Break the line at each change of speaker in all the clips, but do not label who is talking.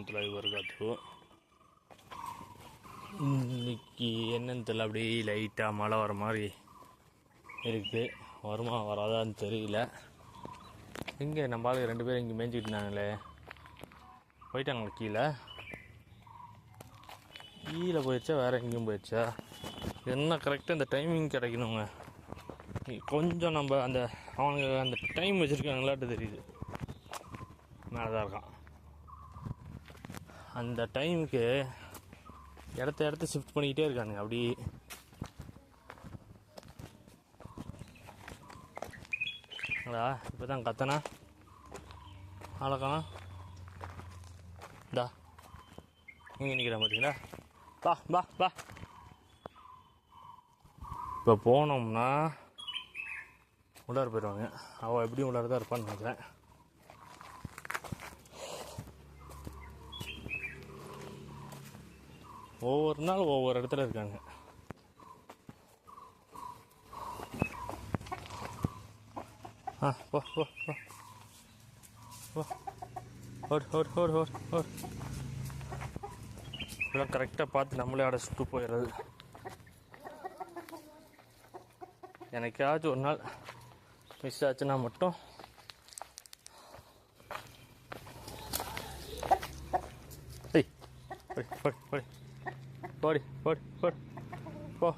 வரமத்துல்லாஹி வபரகாத்துஹு. இன்னைக்கு என்னன்னு தெரியல, அப்படியே லைட்டாக மழை வர மாதிரி இருக்குது. வருமா வராதான்னு தெரியல. இங்கே நம்ம ஆளுங்க 2 பேரும் இங்கே மேய்ஞ்சிக்கிட்டு இருந்தாங்களே, போயிட்டாங்களா கீழே போயிடுச்சா வேறு எங்கேயும் போயிடுச்சா? என்ன கரெக்டாக இந்த டைமிங் கிடைக்கணுங்க. கொஞ்சம் நம்ம அவனுங்க அந்த டைம் வச்சுருக்காங்களாட்டு தெரியுது. மேலே தான் இருக்கான். அந்த டைமுக்கு இடத்த ஷிஃப்ட் பண்ணிக்கிட்டே இருக்கானுங்க. அப்படி இப்போ தான் கத்தனா ஆளக்கானா இந்தா இங்கே நிற்கிறேன் பார்த்தீங்களா? பா இப்போ போனோம்னா உள்ளார போயிடுவாங்க. அவள் எப்படியும் உள்ளார தான் இருப்பான்னு நினைக்கிறேன். ஒவ்வொரு நாள் ஒவ்வொரு இடத்துல இருக்காங்க. போ போ போ ஓடு எல்லாம் கரெக்டாக பார்த்து நம்மளே அடைச்சிட்டு போயிடுறது. எனக்காச்சும் ஒரு நாள் மிஸ் ஆச்சுன்னா மட்டும்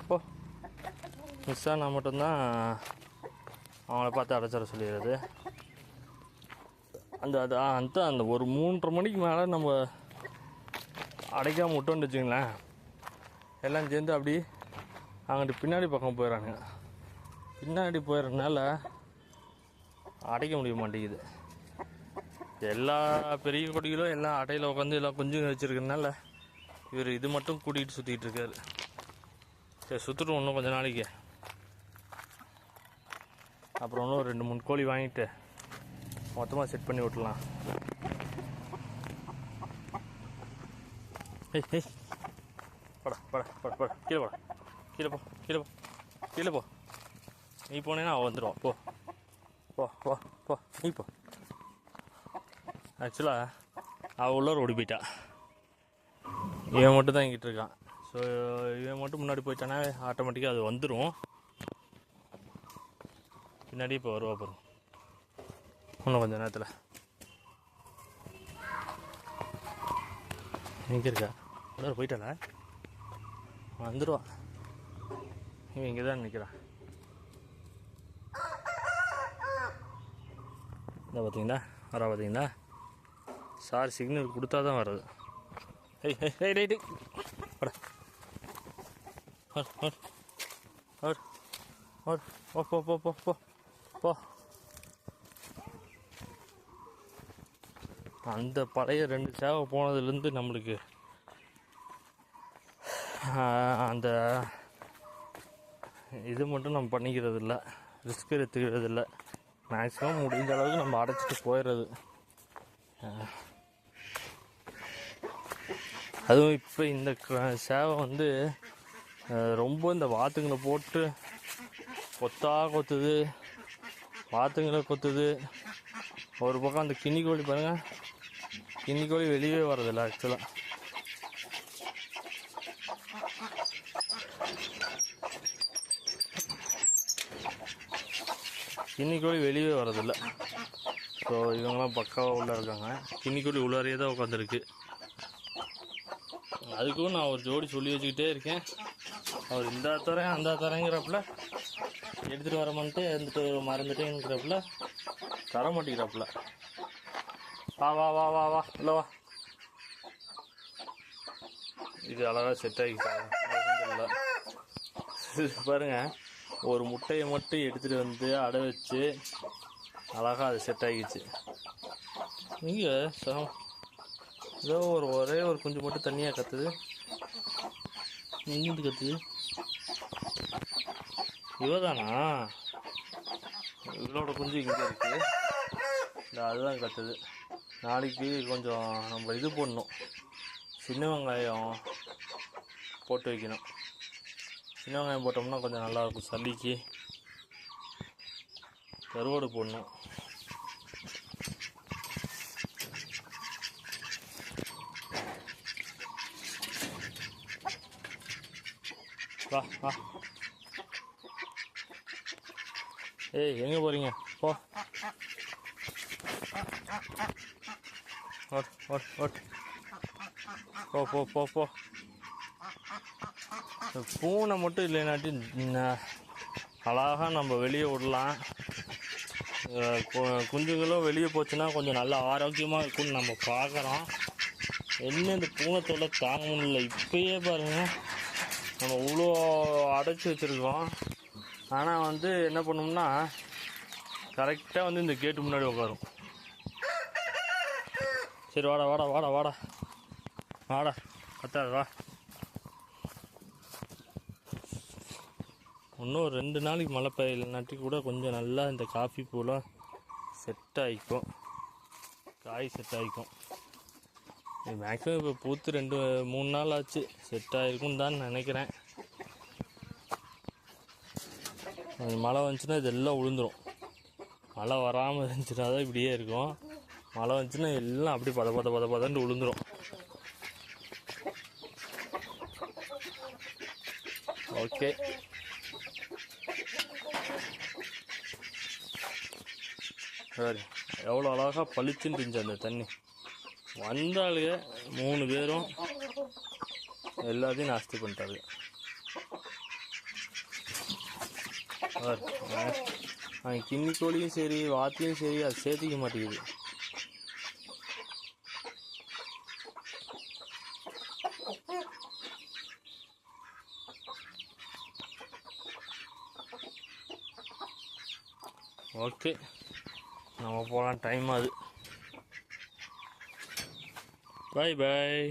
போ மிஸ் ஆனால் மட்டும்தான் அவங்கள பார்த்து அடைச்சிட சொல்லிடுறது. அந்த ஒரு 3:30 மணிக்கு மேலே நம்ம அடைக்காமல் விட்டோன்னு வச்சுங்களேன், எல்லாம் சேர்ந்து அப்படி அங்கிட்டு பின்னாடி பக்கம் போயிடறாங்க. பின்னாடி போயிடுறதுனால அடைக்க முடிய மாட்டேங்குது. எல்லா பெரிய கொடிகளும் எல்லாம் அடையில் உட்காந்து எல்லாம் கொஞ்சம் வச்சுருக்கனால இவர் இது மட்டும் கூட்டிகிட்டு சுற்றிக்கிட்டு இருக்காரு. சரி சுற்றுட்டும் இன்னும் கொஞ்சம் நாளைக்கு. அப்புறம் இன்னும் 2-3 கோழி வாங்கிட்டு மொத்தமாக செட் பண்ணி விட்டுலாம். பட கீழே போ நீ போனேன்னா அவள் வந்துடுவான். போ நீ போ. ஆக்சுவலாக அவள் உள்ளார ஓடி போயிட்டா. இவன் மட்டும் தான் இங்கிட்டு இருக்கான். ஸோ இவன் மட்டும் முன்னாடி போயிட்டானா ஆட்டோமேட்டிக்காக அது வந்துடும். பின்னாடி இப்போ வருவா போகிறோம் இன்னும் கொஞ்சம் நேரத்தில். எங்கே இருக்கா? உள்ளார போயிட்டாளா? வந்துடுவா. இவன் இங்கே தான் நிற்கிறான். இதை பார்த்தீங்களா வரா? பார்த்தீங்களா? சார் சிக்னல் கொடுத்தா தான் வர்றது. ரைட்டு போ. அந்த பழைய 2 சேவை போனதுலேருந்து நம்மளுக்கு அந்த இது மட்டும் நம்ம பண்ணிக்கிறது இல்லை, ரிஸ்க் எடுத்துக்கிறது இல்லை. மேக்ஸிமம் முடிஞ்ச அளவுக்கு நம்ம அடைச்சிட்டு போயிடுறது. அதுவும் இப்போ இந்த சேவை வந்து ரொம்ப இந்த வாத்துங்களை போட்டு கொத்துது, வாத்துங்களை கொத்துது. ஒரு பக்கம் அந்த கின்னி கோழி பாருங்கள், கின்னி கோழி வெளியே வர்றதில்ல. ஆக்சுவலாக கின்னி கோழி வெளியே வர்றதில்ல. ஸோ இவங்களாம் பக்காவாக உள்ளே இருக்காங்க. கின்னி கோழி உள்ளாரையே தான் உட்காந்துருக்கு. அதுக்கும் நான் ஒரு ஜோடி சொல்லி வச்சுக்கிட்டே இருக்கேன். அவர் இந்த தரேன் அந்த தரேங்கிறப்பல எடுத்துகிட்டு வரமான்ட்டு இருந்துட்டு மறந்துட்டேங்கிறப்பல தர மாட்டேங்கிறப்பல. வா இல்லை வா. இது அழகாக செட் ஆகிட்டாங்க பாருங்க. ஒரு முட்டையை மட்டும் எடுத்துகிட்டு வந்து அடை வச்சு அழகாக அது செட் ஆகிடுச்சு. நீங்கள் ஏதோ ஒரே ஒரு குஞ்சு மட்டும் தனியாக கத்துது. எங்கேருந்து கத்துது? இவதானா? இவளோட குஞ்சு இங்கே இருக்குது. அதுதான் கத்துது. நாளைக்கு கொஞ்சம் நம்ம இது போடணும், சின்ன வெங்காயம் போட்டு வைக்கணும். சின்ன வெங்காயம் போட்டோம்னா கொஞ்சம் நல்லாயிருக்கும். சளிக்கு கருவாடு போடணும். வா வா. ஏய் எங்கே போகிறீங்க? போ. ஓட் ஓட் ஓட். போ போ போ போ. பூனை மட்டும் இல்லைனாட்டி அழகாக நம்ம வெளியே விடலாம். குஞ்சுங்களும் வெளியே போச்சுன்னா கொஞ்சம் நல்லா ஆரோக்கியமாக இருக்கும்னு நம்ம பார்க்குறோம். என்ன இந்த பூனை தொல்லை தாங்க முடியல. இப்பயே பாருங்கள் நம்ம இவ்வளோ அடைச்சி வச்சுருக்கோம். ஆனால் வந்து என்ன பண்ணோம்னா கரெக்டாக வந்து இந்த கேட்டு முன்னாடி உட்காரும். சரி வாடா வாடா வாடா வாடா வாடா கத்தாது வா. இன்னும் 2 நாளைக்கு மழை பெய்யலனாட்டி கூட கொஞ்சம் நல்லா இந்த காஃபி பூலாம் செட் ஆகிக்கும், காய் செட் ஆகிக்கும். மேக்ஸிமம் இப்போ பூத்து 2-3 நாள் ஆச்சு, செட் ஆகிருக்குன்னு தான் நினைக்கிறேன். மழை வந்துச்சுன்னா இதெல்லாம் விழுந்துடும். மழை வராமல் இருந்துச்சுன்னா தான் இப்படியே இருக்கும். மழை வந்துச்சுன்னா எல்லாம் அப்படியே பதன்னு விழுந்துடும். ஓகே, சரி. எவ்வளோ அழகாக பளிச்சுன்னு இருந்துச்சு அந்த தண்ணி. வந்தாளுங்க 3 பேரும் எல்லாத்தையும் நாஸ்தி பண்ணிட்டாரு. கிண்ணி கோழியும் சரி வாத்தியும் சரி அது சேர்த்திக்க மாட்டேங்குது. ஓகே, நம்ம போகலாம், டைம் ஆகுது. பாய் பாய்.